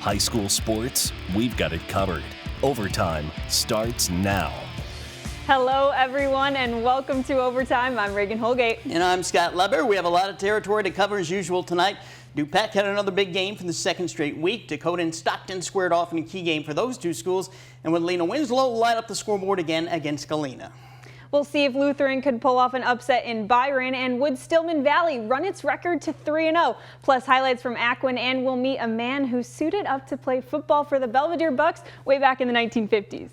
High school sports, we've got it covered. Overtime starts now. Hello, everyone, and welcome to Overtime. I'm Regan Holgate. And I'm Scott Leber. We have a lot of territory to cover as usual tonight. BECK had another big game for the second straight week. Dakota and Stockton squared off in a key game for those two schools. And with LENA-WINSLOW light up the scoreboard again against GALENA. We'll see if Lutheran could pull off an upset in BYRON, and would Stillman Valley run its record to 3-0. Plus highlights from Aquin, and we'll meet a man who suited up to play football for the Belvedere Bucks way back in the 1950s.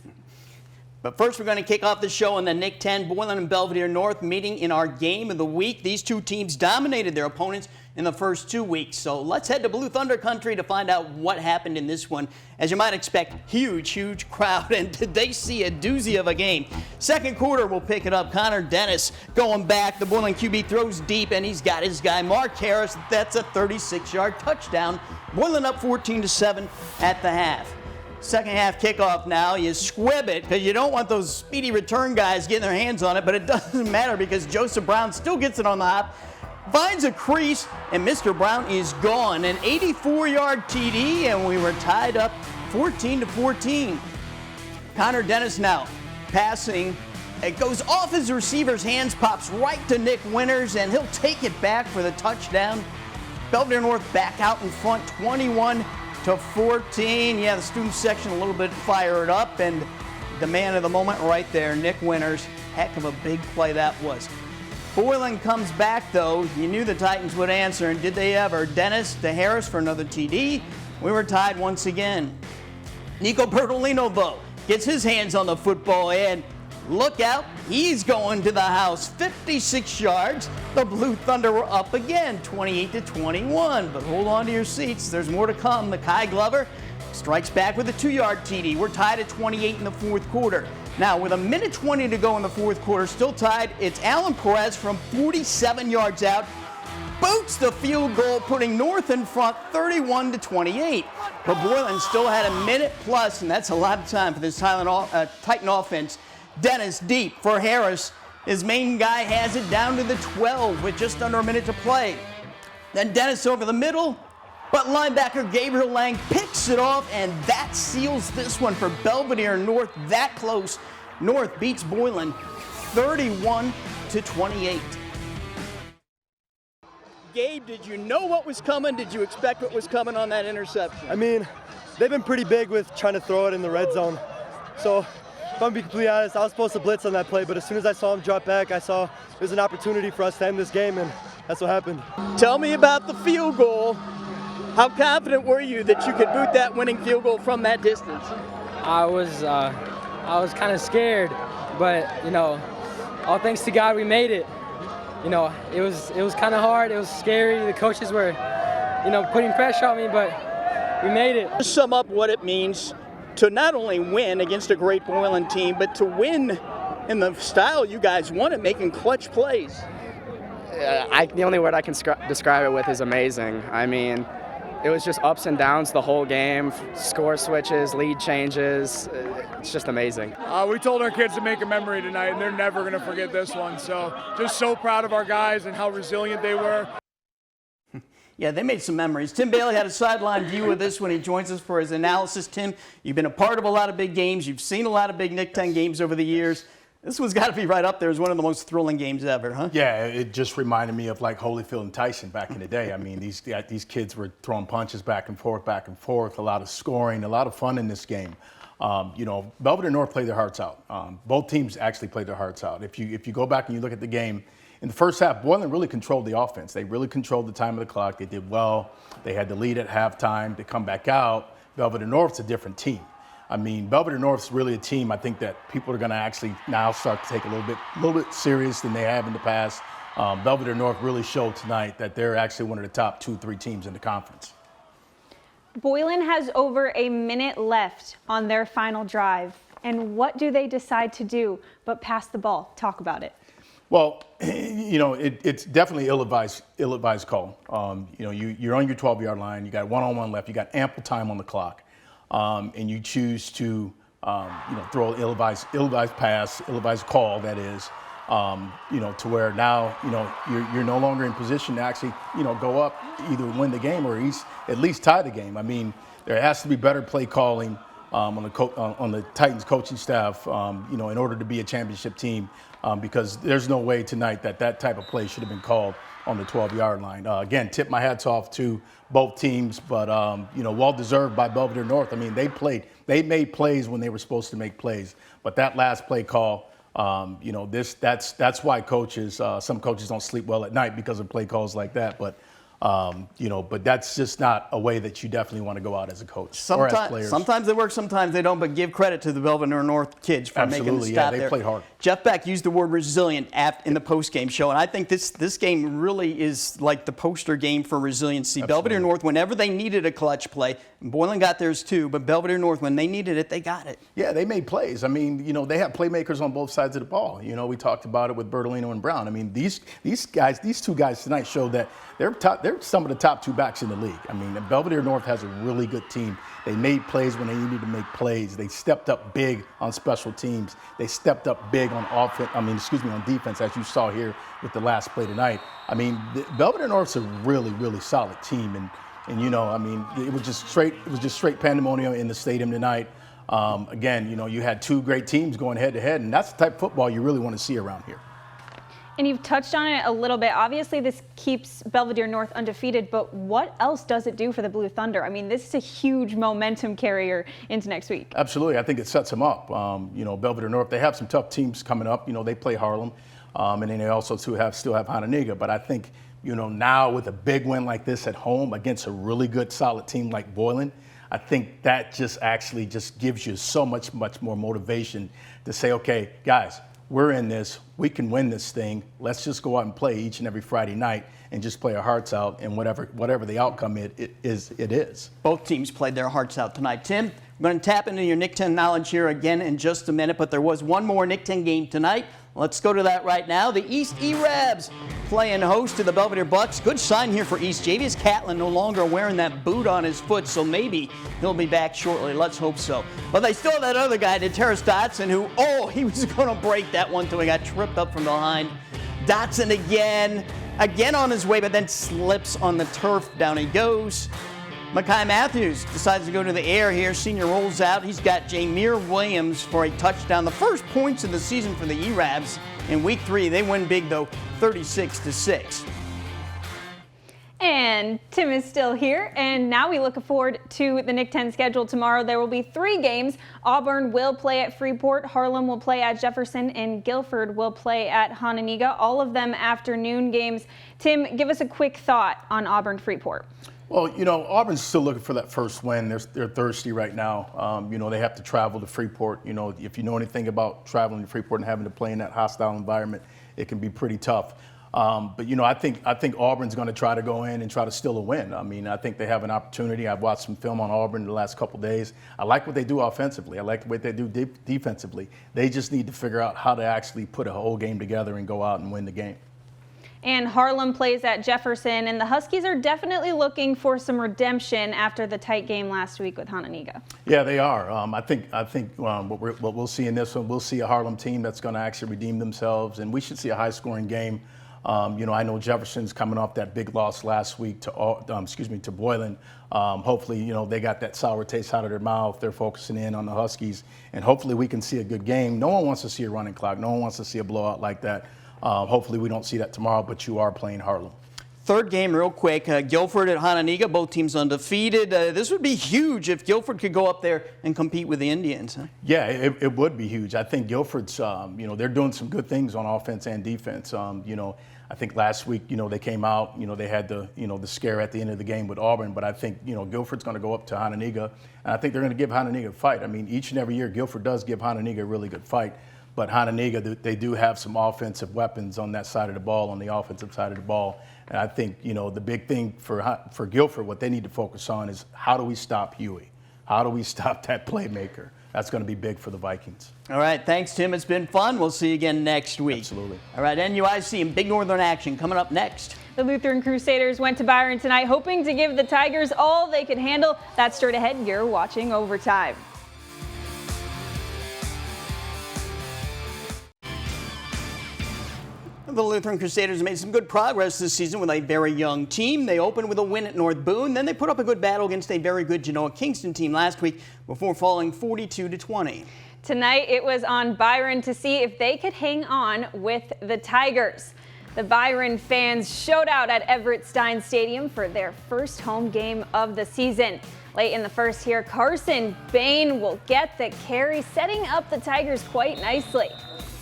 But first, we're going to kick off the show in the NIC 10. Boylan and Belvedere North meeting in our game of the week. These two teams dominated their opponents in the first 2 weeks. So let's head to Blue Thunder country to find out what happened in this one. As you might expect, huge crowd, and did they see a doozy of a game. Second quarter, we'll pick it up. Connor Dennis going back. The Boylan QB throws deep, and he's got his guy, Mark Harris. That's a 36-yard touchdown. Boylan up 14-7 at the half. Second half kickoff now. You squib it because you don't want those speedy return guys getting their hands on it, but it doesn't matter because Joseph Brown still gets it on the hop, finds a crease, and Mr. Brown is gone. An 84-yard TD, and we were tied up 14-14. Connor Dennis now passing. It goes off his receiver's hands, pops right to Nick Winters, and he'll take it back for the touchdown. Belvedere North back out in front, 21-14. Yeah, the student section a little bit fired up, and the man of the moment right there, Nick Winters. Heck of a big play that was. Boylan comes back, though. You knew the Titans would answer, and did they ever? Dennis to Harris for another TD. We were tied once again. Nico Bertolino, though, gets his hands on the football, and look out, he's going to the house. 56 yards. The Blue Thunder were up again, 28-21. But hold on to your seats. There's more to come. Mekhi Glover strikes back with a 2-yard TD. We're tied at 28 in the fourth quarter. Now, with 1:20 to go in the fourth quarter, still tied, it's Alan Perez from 47 yards out. Boots the field goal, putting North in front 31-28. But Boylan still had a minute plus, and that's a lot of time for this Titan offense. Dennis deep for Harris. His main guy has it down to the 12 with just under a minute to play. Then Dennis over the middle, but linebacker Gabriel Lang picks it off, and that seals this one for Belvedere North. That close. North beats Boylan 31-28. Gabe, did you know what was coming? Did you expect what was coming on that interception? I mean, they've been pretty big with trying to throw it in the red zone. So, if I'm being completely honest, I was supposed to blitz on that play, but as soon as I saw him drop back, I saw there's an opportunity for us to end this game, and that's what happened. Tell me about the field goal. How confident were you that you could boot that winning field goal from that distance? I was kind of scared, but all thanks to God, we made it. It was kind of hard. It was scary. The coaches were, putting pressure on me, but we made it. Just sum up what it means to not only win against a great Boylan team, but to win in the style you guys won it, making clutch plays. The only word I can describe it with is amazing. I mean, it was just ups and downs the whole game, score switches, lead changes. It's just amazing. We told our kids to make a memory tonight, and they're never going to forget this one. So just so proud of our guys and how resilient they were. Yeah, they made some memories. Tim Bailey had a sideline view of this when he joins us for his analysis. Tim, you've been a part of a lot of big games. You've seen a lot of big NIC 10 games over the years. This one's got to be right up there as one of the most thrilling games ever, huh? Yeah, it just reminded me of like Holyfield and Tyson back in the day. I mean, these kids were throwing punches back and forth, a lot of scoring, a lot of fun in this game. Belvedere North played their hearts out. Both teams actually played their hearts out. If you go back and you look at the game, in the first half, Boylan really controlled the offense. They really controlled the time of the clock. They did well. They had the lead at halftime. They come back out. Belvedere North's a different team. I mean, Belvedere North's really a team I think that people are going to actually now start to take a little bit serious than they have in the past. Belvedere North really showed tonight that they're actually one of the top 2-3 teams in the conference. Boylan has over a minute left on their final drive. And what do they decide to do but pass the ball? Talk about it. Well, it's definitely ill-advised call. You're on your 12-yard line. You got one-on-one left. You got ample time on the clock, and you choose to, throw an ill-advised pass, ill-advised call, that is, You know, to where now, you know, you're no longer in position to actually, you know, go up, either win the game or at least tie the game. I mean, there has to be better play calling on the Titans coaching staff, you know, in order to be a championship team, because there's no way tonight that type of play should have been called on the 12-yard line. Again, tip my hats off to both teams, but, you know, well-deserved by Belvidere North. I mean, they made plays when they were supposed to make plays, but that last play call, you know, that's why coaches, some coaches don't sleep well at night because of play calls like that, but you know, but that's just not a way that you definitely want to go out as a coach or as players. Sometimes they work, sometimes they don't, but give credit to the Belvidere North kids for making the stop they there. played hard. Jeff Beck used the word resilient in the post-game show, and I think this game really is like the poster game for resiliency. Absolutely. Belvidere North, whenever they needed a clutch play, Boylan got theirs too, but Belvidere North, when they needed it, they got it. Yeah, they made plays. I mean, you know, they have playmakers on both sides of the ball. You know, we talked about it with Bertolino and Brown. I mean, these two guys tonight showed that they're some of the top two backs in the league. I mean, Belvidere North has a really good team. They made plays when they needed to make plays. They stepped up big on special teams. They stepped up big on on defense, as you saw here with the last play tonight. I mean, Belvidere North's a really, really solid team, and you know, I mean, it was just straight pandemonium in the stadium tonight. Again, you know, you had two great teams going head to head, and that's the type of football you really want to see around here. And you've touched on it a little bit. Obviously, this keeps Belvidere North undefeated, but what else does it do for the Blue Thunder? I mean, this is a huge momentum carrier into next week. Absolutely. I think it sets them up. You know, Belvidere North, they have some tough teams coming up. You know, they play Harlem, and then they also still have Hononegah. But I think, you know, now with a big win like this at home against a really good, solid team like Boylan, I think that just gives you so much more motivation to say, okay, guys, we're in this. We can win this thing. Let's just go out and play each and every Friday night and just play our hearts out, and whatever the outcome it is. Both teams played their hearts out tonight. Tim, we're going to tap into your Nick 10 knowledge here again in just a minute, but there was one more Nick 10 game tonight. Let's go to that right now. The East E-Rabs playing host to the Belvidere Bucks. Good sign here for East. Javius Catlin no longer wearing that boot on his foot, so maybe he'll be back shortly. Let's hope so. But they still have that other guy, Terrace Dotson, who, he was going to break that one till he got tripped up from behind. Dotson again on his way, but then slips on the turf. Down he goes. Makai Matthews decides to go to the air here. Senior rolls out. He's got Jameer Williams for a touchdown. The first points of the season for the E-Rabs in week 3. They win big, though, 36-6. And Tim is still here, and now we look forward to the Nick 10 schedule tomorrow. There will be 3 games. Auburn will play at Freeport, Harlem will play at Jefferson, and Guilford will play at Hononegah. All of them afternoon games. Tim, give us a quick thought on Auburn-Freeport. Well, you know, Auburn's still looking for that first win. They're thirsty right now. You know, they have to travel to Freeport. You know, if you know anything about traveling to Freeport and having to play in that hostile environment, it can be pretty tough. But, you know, I think Auburn's going to try to go in and try to steal a win. I mean, I think they have an opportunity. I've watched some film on Auburn the last couple of days. I like what they do offensively. I like what they do defensively. They just need to figure out how to actually put a whole game together and go out and win the game. And Harlem plays at Jefferson, and the Huskies are definitely looking for some redemption after the tight game last week with Hononegah. Yeah, they are. I think what we'll see in this one, we'll see a Harlem team that's going to actually redeem themselves, and we should see a high-scoring game. You know, I know Jefferson's coming off that big loss last week to Boylan. Hopefully, you know, they got that sour taste out of their mouth. They're focusing in on the Huskies, and hopefully we can see a good game. No one wants to see a running clock. No one wants to see a blowout like that. Hopefully we don't see that tomorrow, but you are playing Harlem. Third game real quick, Guilford at Hononegah, both teams undefeated. This would be huge if Guilford could go up there and compete with the Indians. Huh? Yeah, it would be huge. I think Guilford's, you know, they're doing some good things on offense and defense. You know, I think last week, you know, they came out, you know, they had the scare at the end of the game with Auburn, but I think, you know, Guilford's going to go up to Hononegah, and I think they're going to give Hononegah a fight. I mean, each and every year, Guilford does give Hononegah a really good fight. But Hononegah, they do have some offensive weapons on that side of the ball, on the offensive side of the ball. And I think, you know, the big thing for Guilford, what they need to focus on is how do we stop Huey? How do we stop that playmaker? That's going to be big for the Vikings. All right, thanks, Tim. It's been fun. We'll see you again next week. Absolutely. All right, NUIC and Big Northern action coming up next. The Lutheran Crusaders went to BYRON tonight, hoping to give the Tigers all they could handle. That's straight ahead. You're watching Overtime. The Lutheran Crusaders made some good progress this season with a very young team. They opened with a win at North Boone, then they put up a good battle against a very good Genoa Kingston team last week before falling 42-20. Tonight it was on BYRON to see if they could hang on with the Tigers. The BYRON fans showed out at Everett Stein Stadium for their first home game of the season. Late in the first here, Carson Bain will get the carry, setting up the Tigers quite nicely.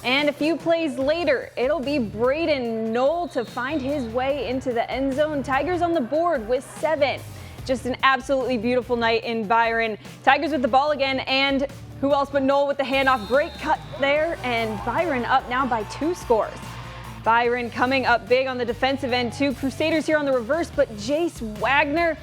And a few plays later, it'll be Braden Knoll to find his way into the end zone. Tigers on the board with 7. Just an absolutely beautiful night in BYRON. Tigers with the ball again, and who else but Knoll with the handoff. Great cut there, and BYRON up now by 2 scores. BYRON coming up big on the defensive end too. Crusaders here on the reverse, but Jace Wagner,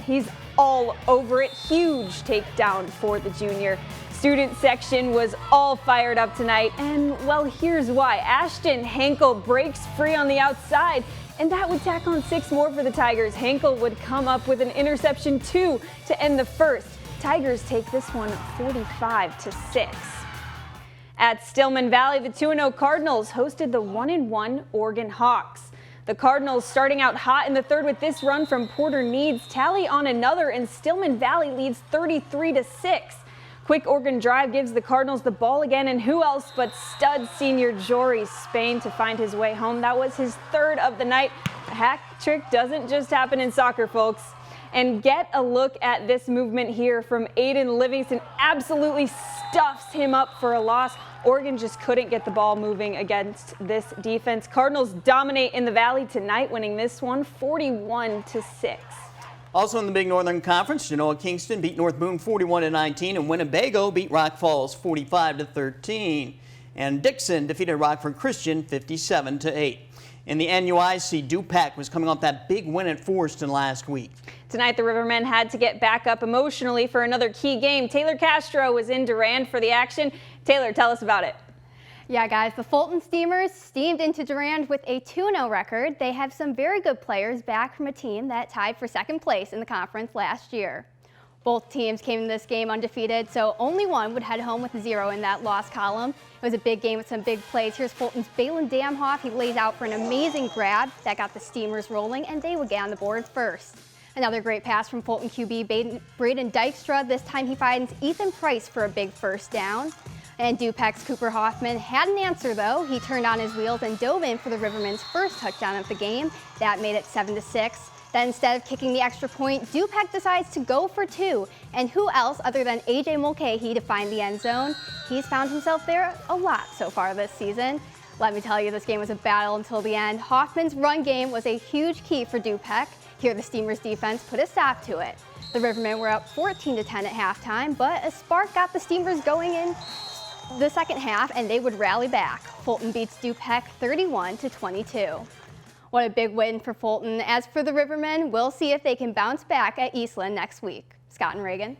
he's all over it. Huge takedown for the junior. Student section was all fired up tonight, and well, here's why. Ashton Henkel breaks free on the outside, and that would tack on 6 more for the Tigers. Henkel would come up with an interception too to end the first. Tigers take this one 45-6. At Stillman Valley, the 2-0 Cardinals hosted the 1-1 Oregon Hawks. The Cardinals starting out hot in the third with this run from Porter Needs, tally on another, and Stillman Valley leads 33-6. Quick Oregon drive gives the Cardinals the ball again, and who else but stud senior Jory Spain to find his way home. That was his 3rd of the night. A hat trick doesn't just happen in soccer, folks. And get a look at this movement here from Aiden Livingston. Absolutely stuffs him up for a loss. Oregon just couldn't get the ball moving against this defense. Cardinals dominate in the Valley tonight, winning this one 41-6. Also in the Big Northern Conference, Genoa Kingston beat North Boone 41-19, and Winnebago beat Rock Falls 45-13. And Dixon defeated Rockford Christian 57-8. In the NUIC, DuPac was coming off that big win at Forston last week. Tonight, the Rivermen had to get back up emotionally for another key game. Taylor Castro was in Durand for the action. Taylor, tell us about it. Yeah, guys, the Fulton Steamers steamed into Durand with a 2-0 record. They have some very good players back from a team that tied for 2nd place in the conference last year. Both teams came in this game undefeated, so only one would head home with a 0 in that loss column. It was a big game with some big plays. Here's Fulton's Balin Damhoff. He lays out for an amazing grab that got the Steamers rolling, and they would get on the board first. Another great pass from Fulton QB Braden Dykstra. This time he finds Ethan Price for a big first down. And DuPac's Cooper Hoffman had an answer, though. He turned on his wheels and dove in for the Rivermen's first touchdown of the game. That made it 7-6. Then instead of kicking the extra point, DuPac decides to go for 2. And who else other than A.J. Mulcahy to find the end zone? He's found himself there a lot so far this season. Let me tell you, this game was a battle until the end. Hoffman's run game was a huge key for DuPac. Here, the Steamers defense put a stop to it. The Rivermen were up 14-10 at halftime, but a spark got the Steamers going in the second half, and they would rally back. Fulton beats DuPac 31-22. What a big win for Fulton. As for the Rivermen, we'll see if they can bounce back at Eastland next week. Scott and Regan.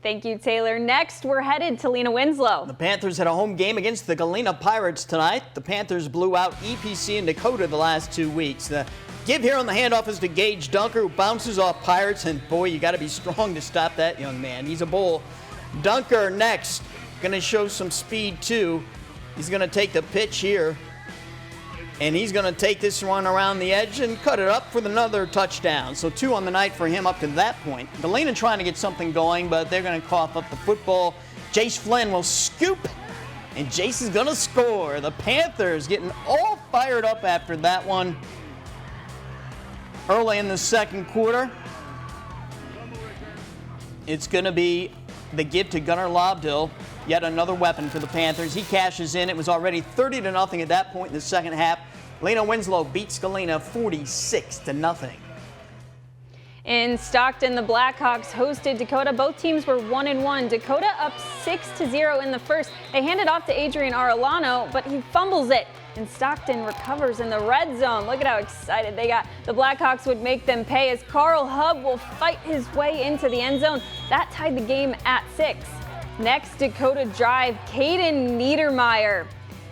Thank you, Taylor. Next, we're headed to LENA-WINSLOW. The Panthers had a home game against the Galena Pirates tonight. The Panthers blew out EPC and Dakota the last 2 weeks. The give here on the handoff is to Gage Dunker, who bounces off Pirates, and boy, you got to be strong to stop that young man. He's a bull. Dunker next, going to show some speed too. He's going to take the pitch here, and he's going to take this one around the edge and cut it up for another touchdown. So 2 on the night for him up to that point. Galena trying to get something going, but they're going to cough up the football. Jace Flynn will scoop, and Jace is going to score. The Panthers getting all fired up after that one early in the second quarter. It's going to be the give to Gunnar Lobdill. Yet another weapon for the Panthers. He cashes in. It was already 30-0 at that point in the second half. LENA-WINSLOW beats Galena 46-0. In Stockton, the Blackhawks hosted Dakota. Both teams were 1-1. Dakota up 6-0 in the first. They hand it off to Adrian Arellano, but he fumbles it. And Stockton recovers in the red zone. Look at how excited they got. The Blackhawks would make them pay as Carl Hubb will fight his way into the end zone. That tied the game at 6. Next, Dakota drive, Caden Niedermeyer.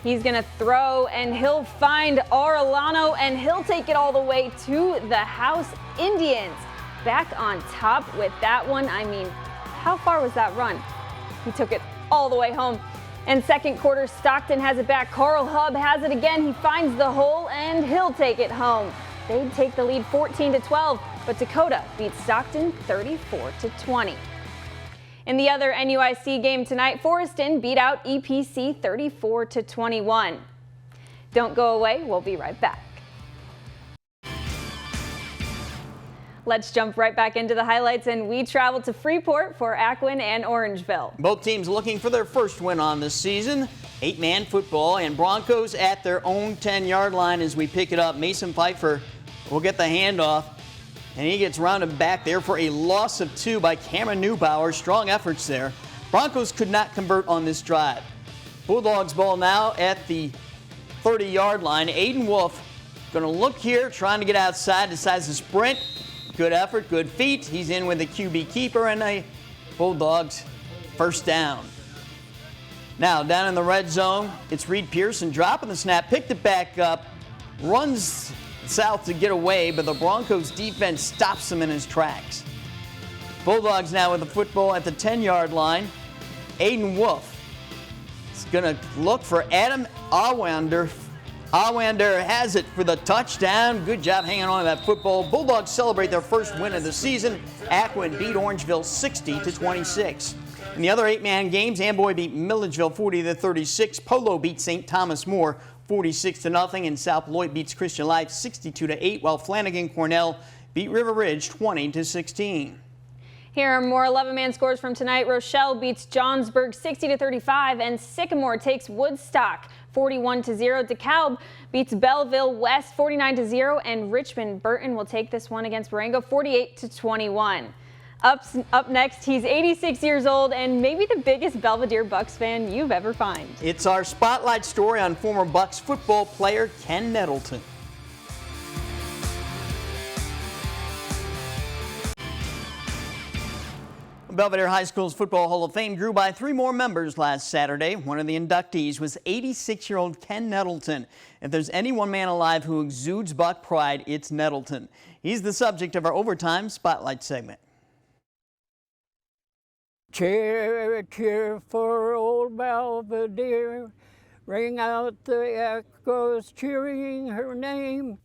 He's going to throw, and he'll find Arellano, and he'll take it all the way to the house. Indians back on top with that one. I mean, how far was that run? He took it all the way home. And second quarter, Stockton has it back. Carl Hubb has it again. He finds the hole and he'll take it home. They'd take the lead 14-12, but Dakota beats Stockton 34-20. In the other NUIC game tonight, Forreston beat out EPC 34-21. Don't go away, we'll be right back. Let's jump right back into the highlights, and we travel to Freeport for Ackwen and Orangeville. Both teams looking for their first win on the season. 8-man football, and Broncos at their own 10-yard line as we pick it up. Mason Pfeiffer will get the handoff, and he gets rounded back there for a loss of 2 by Cameron Neubauer. Strong efforts there. Broncos could not convert on this drive. Bulldogs ball now at the 30-yard line. Aiden Wolf going to look here, trying to get outside, decides to sprint. Good effort, good feet. He's in with the QB keeper and a Bulldogs first down. Now down in the red zone, it's Reed Pearson dropping the snap, picked it back up, runs south to get away, but the Broncos defense stops him in his tracks. Bulldogs now with the football at the 10-yard line. Aiden Wolf is going to look for Adam Awander. Awander has it for the touchdown. Good job hanging on to that football. Bulldogs celebrate their first win of the season. Ackwen beat Orangeville 60-26. In the other 8-man games, Amboy beat Milledgeville 40-36. Polo beat St. Thomas More 46-0, and South Beloit beats Christian Life 62-8, while Flanagan Cornell beat River Ridge 20-16. Here are more 11-man scores from tonight. Rochelle beats Johnsburg 60-35, and Sycamore takes Woodstock 41-0. DeKalb beats Belleville West 49-0, and Richmond Burton will take this one against Marengo 48-21. Up next, he's 86 years old and maybe the biggest Belvidere Bucks fan you've ever found. It's our spotlight story on former Bucks football player Ken Nettleton. Belvidere High School's Football Hall of Fame grew by 3 more members last Saturday. One of the inductees was 86-year-old Ken Nettleton. If there's any one man alive who exudes Buck pride, it's Nettleton. He's the subject of our Overtime Spotlight segment. Cheer, cheer for old Belvidere, ring out the echoes cheering her name.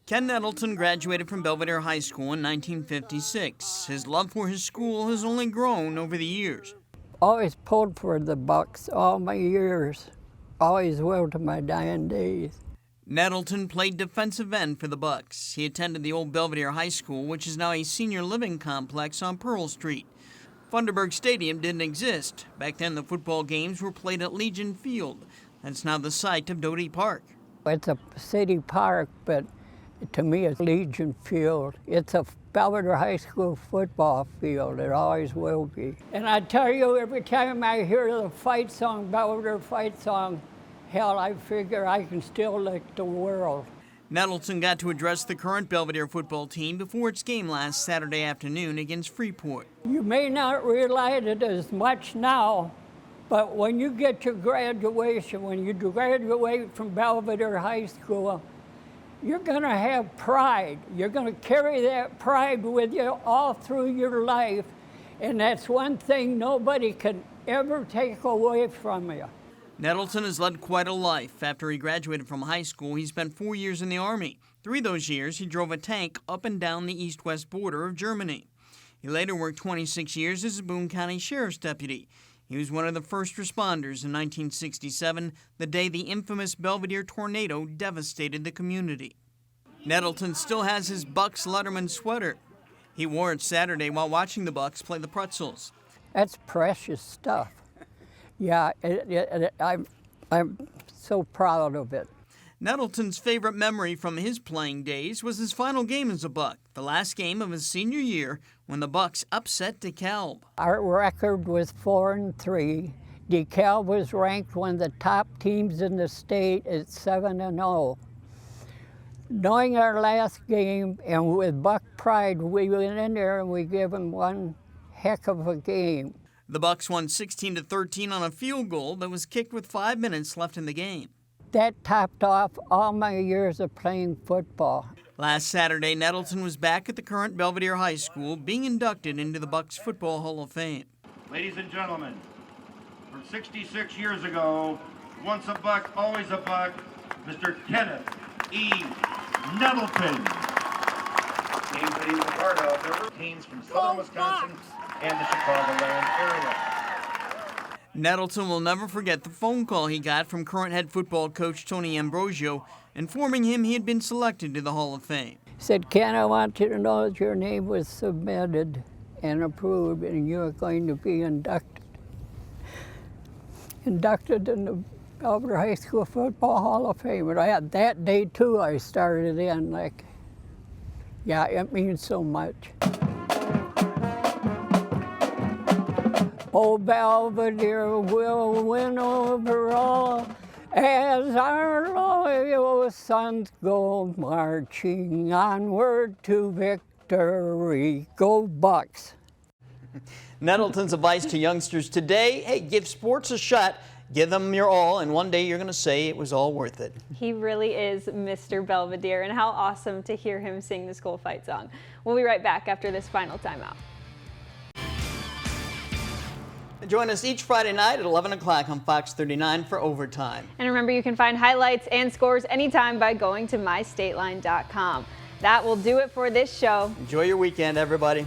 Ken Nettleton graduated from Belvidere High School in 1956. His love for his school has only grown over the years. Always pulled for the Bucks all my years, always will to my dying days. Nettleton played defensive end for the Bucks. He attended the old Belvidere High School, which is now a senior living complex on Pearl Street. Funderburg Stadium didn't exist. Back then, the football games were played at Legion Field. That's now the site of Doty Park. It's a city park, but to me it's Legion Field. It's a Belvidere High School football field. It always will be. And I tell you, every time I hear the fight song, Belvidere fight song, hell, I figure I can still lick the world. Nettleton got to address the current Belvidere football team before its game last Saturday afternoon against Freeport. You may not realize it as much now, but when you get your graduation, when you graduate from Belvidere High School, you're going to have pride. You're going to carry that pride with you all through your life, and that's one thing nobody can ever take away from you. Nettleton has led quite a life. After he graduated from high school, he spent 4 years in the Army. 3 of those years, he drove a tank up and down the east-west border of Germany. He later worked 26 years as a Boone County Sheriff's deputy. He was one of the first responders in 1967, the day the infamous Belvidere tornado devastated the community. Nettleton still has his Bucks Letterman sweater. He wore it Saturday while watching the Bucks play the Pretzels. That's precious stuff. Yeah, I'm so proud of it. Nettleton's favorite memory from his playing days was his final game as a Buck, the last game of his senior year when the Bucks upset DeKalb. Our record was 4-3. DeKalb was ranked one of the top teams in the state at 7-0. Knowing our last game and with Buck pride, we went in there and we gave them one heck of a game. The Bucks won 16-13 on a field goal that was kicked with 5 minutes left in the game. That topped off all my years of playing football. Last Saturday, Nettleton was back at the current Belvidere High School being inducted into the Bucks Football Hall of Fame. Ladies and gentlemen, 66 years ago, once a buck, always a buck, Mr. Kenneth E. Nettleton. Teams that he was a part of, there were teams from southern Wisconsin and the Chicagoland area. Nettleton will never forget the phone call he got from current head football coach Tony Ambrosio, informing him he had been selected to the Hall of Fame. He said, Ken, I want you to know that your name was submitted and approved, and you're going to be inducted in the Belvidere High School Football Hall of Fame. And that day, too, I started in, like, yeah, it means so much. Oh, Belvidere will win overall as our loyal sons go marching onward to victory. Go Bucks! Nettleton's advice to youngsters today, hey, give sports a shot, give them your all, and one day you're going to say it was all worth it. He really is Mr. Belvidere, and how awesome to hear him sing the school fight song. We'll be right back after this final timeout. Join us each Friday night at 11 o'clock on Fox 39 for Overtime. And remember, you can find highlights and scores anytime by going to mystateline.com. That will do it for this show. Enjoy your weekend, everybody.